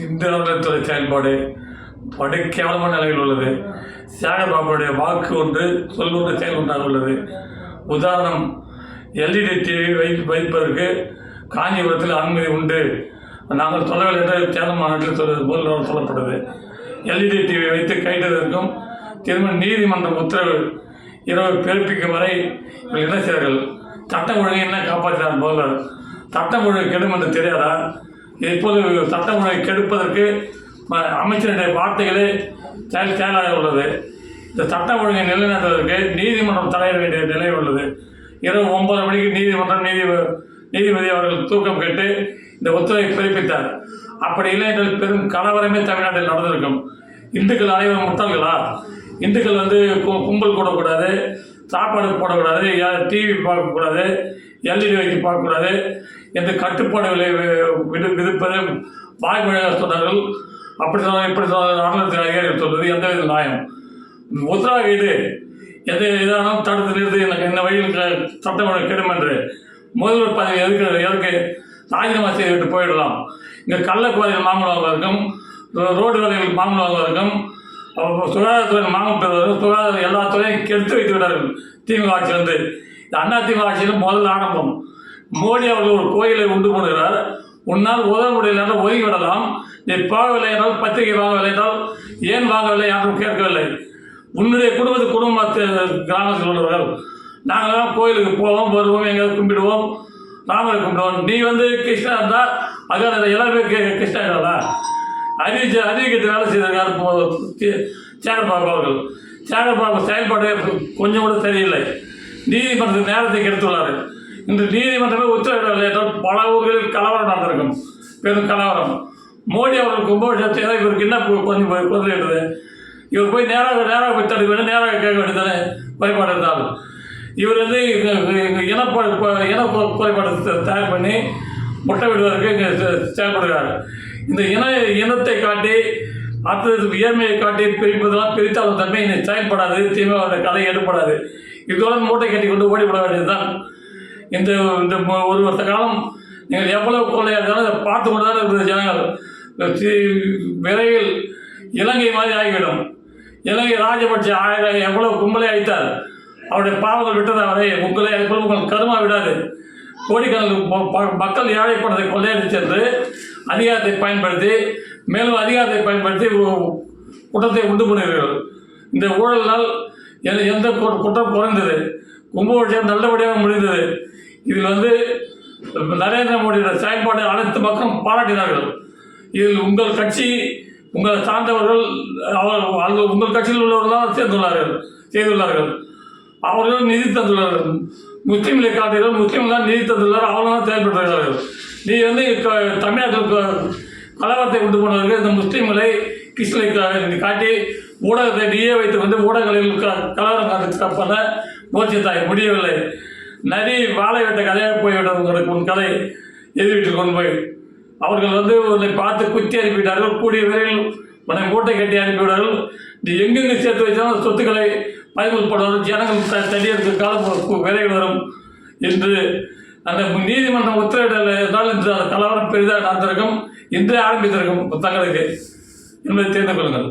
இந்து அறநிலையத்துறை செயல்பாடு படு கேவலமான நிலையில் உள்ளது. சேகர்பாபுடைய வாக்கு ஒன்று சொல்லுவது செயல் ஒன்றாக உள்ளது. உதாரணம், எல்இடி டிவி வைப்பதற்கு காஞ்சிபுரத்தில் அனுமதி உண்டு, நாங்கள் சொல்லவில்லை என்று சேலம் மாநாட்டில் சொல்லப்பட்டது. எல்இடி டிவி வைத்து கைட்டதற்கும் திரும்ப நீதிமன்றம் உத்தரவு இரவு பிறப்பிக்கும் வரை என்ன செய்வார்கள்? சட்டம் ஒழுங்கை என்ன காப்பாற்றினார் முதல்வர்? சட்டம் ஒழுங்கு கெடும் என்று தெரியாதா? இப்போது சட்டம் ஒழுங்கை கெடுப்பதற்கு அமைச்சருடைய வார்த்தைகளே செயலாக உள்ளது. இந்த சட்டம் ஒழுங்கை நிலைநாட்டுவதற்கு நீதிமன்றம் தலையிட வேண்டிய நிலை உள்ளது. இரவு 9:30 மணிக்கு நீதிபதி அவர்கள் தூக்கம் கேட்டு இந்த உத்தரவை பிறப்பித்தார். அப்படி இல்லை என்றால் பெரும் கலவரமே தமிழ்நாட்டில் நடந்திருக்கும். இந்துக்கள் அனைவரும் முட்டாள்களா? இந்துக்கள் கும்பல் கூடக்கூடாது, சாப்பாடு போடக்கூடாது, டிவி பார்க்கக்கூடாது, எல்இடி வைத்து பார்க்கக்கூடாது என்று கட்டுப்பாடுகளை விதிப்பது வாய்மொழியாக சொன்னார்கள். அப்படி சொன்னால் இப்படி சொன்னால் அறநிலையத்துறை அதிகாரிகள் சொல்வது எந்த வித நியாயம்? உத்தரவாக இது எதாலும் தடுத்து நிறுத்தி இந்த வழியில் சட்டம் ஒழுங்கு கெடும் என்று முதல்வர் பதவி எதுக்கு ராஜினாமா செய்துவிட்டு போயிடலாம். இங்கே கள்ளக்குவாரிகள் மாமூல் வாங்குவதற்கும், ரோடு வேலைகள் மாமூல் வாங்குவதற்கும், சுகாதாரத்துறை மாமூல் பெறுவதற்கும், சுகாதாரம் எல்லா துறையும் கெடுத்து வைத்து விட்டார்கள் திமுக ஆட்சியிலிருந்து. இந்த அதிமுக ஆட்சியில் முதல் ஆரம்பம். மோடி அவர்கள் ஒரு கோயிலை உண்டு பண்ணுகிறார். உன்னால் உதவ முடியல ஒதுங்கி விடலாம். நீ போகவில்லை என்றால், பத்திரிகை வாங்கவில்லை என்றால் ஏன் வாங்கவில்லை யாரும் கேட்கவில்லை. உன்னுடைய குடும்ப கிராமத்தில் உள்ளவர்கள் நாங்கள்லாம் கோயிலுக்கு போவோம், வருவோம், எங்கேயாவது கும்பிடுவோம், ராமரை கும்பிடுவோம். நீ கிருஷ்ணா இருந்தால் அதான் எல்லாருமே கிருஷ்ணா இல்லைடா. அறிவிக்கத்தை வேலை செய்திருக்காரு சேகர்பாபு அவர்கள். சேகர்பாபு செயல்பாடு கொஞ்சம் கூட சரியில்லை. நீதிமன்றத்தின் நேரத்தை கெடுத்துள்ளார். இன்று நீதிமன்றமே உத்தரவிடவில்லை என்றால் பல ஊர்களில் கலவரம் நடந்திருக்கும், பெரும் கலவரம். மோடி அவர்கள் கும்பாபிஷேகத்தை இவருக்கு என்ன கொஞ்சம் குறையிடுது? இவர் போய் நேராக போய் தடுக்க வேண்டும், நேராக கேட்க வேண்டியதானே குறைபாடு இருந்தாலும். இவர் இன குறைபாடு தயார் பண்ணி முட்டை விடுவதற்கு இங்கே செயல்படுகிறார். இந்த இனத்தை காட்டி அடுத்தது ஏழ்மையை காட்டி பிரிப்பதெல்லாம் பிரித்தாலும் தன்மை செயல்படாது. திமுக கதை எடுப்படாது. இதோட மூட்டை கட்டி கொண்டு ஓடிவிட வேண்டியதுதான். இந்த ஒரு வருஷ காலம் நீங்கள் எவ்வளவு கொள்ளையாக இருந்தாலும் அதை பார்த்து கொண்டு தான் இருக்கிற ஜனங்கள். விரைவில் இலங்கை மாதிரி ஆகிவிடும். இலங்கை ராஜபட்ச எவ்வளவு கும்பலை அழித்தார். அவருடைய பாவங்கள் விட்டதை வரை உங்கள் கருமா விடாது. கோடிக்கணக்கில் மக்கள் ஏழைப்படத்தை கொள்ளையடித்து சென்று அதிகாரத்தை பயன்படுத்தி மேலும் அதிகாரத்தை பயன்படுத்தி குற்றத்தை உண்டு பண்ணுகிறீர்கள். இந்த ஊழலினால் எந்த குற்றம் குறைந்தது? கும்பாபிஷேகம் நல்லபடியாக முடிந்தது. இதில் நரேந்திர மோடியோட செயல்பாடு அனைத்து மக்களும் பாராட்டினார்கள். இதில் உங்கள் கட்சி, உங்களை சார்ந்தவர்கள், உங்கள் கட்சியில் உள்ளவர்கள் செய்துள்ளார்கள். அவர்களும் நிதி தந்துள்ளார்கள். முஸ்லீம்களை காட்டுகிறார்கள், முஸ்லீம்கள் தான் நிதி தந்துள்ளார், அவர்களும் செயல்படுகிறார்கள். நீ தமிழ்நாட்டில் கலவரத்தை உண்டு பண்ணுவதற்கு இந்த முஸ்லீம்களை கிறிஸ்தலை காட்டி ஊடகத்தை நீயே வைத்து ஊடகங்களில் கலவரம் பண்ண முயற்சித்தாய், முடியவில்லை. நரி வாழை விட்ட கதையாக போய்விட்டது உங்களுக்கு. உன் கதை எதிர்விட்டு கொண்டு போய் அவர்கள் உன்னை பார்த்து குத்தி அனுப்பிவிட்டார்கள். கூடிய விரைவில் உன்னை மூட்டை கட்டி அனுப்பிவிட்டார்கள். நீ எங்கெங்கு சேர்த்து வைத்தாலும் சொத்துக்களை பயன்படுத்துவார்கள். ஜனங்கள் தடியற்கு காலம் விரைவில் வரும் என்று அந்த நீதிமன்றம் உத்தரவிட்டால் இன்று அந்த கலவரம் பெரிதாக நடந்திருக்கும், இன்றே ஆரம்பித்திருக்கும் தங்களுக்கு என்பதை தெரிந்து கொள்ளுங்கள்.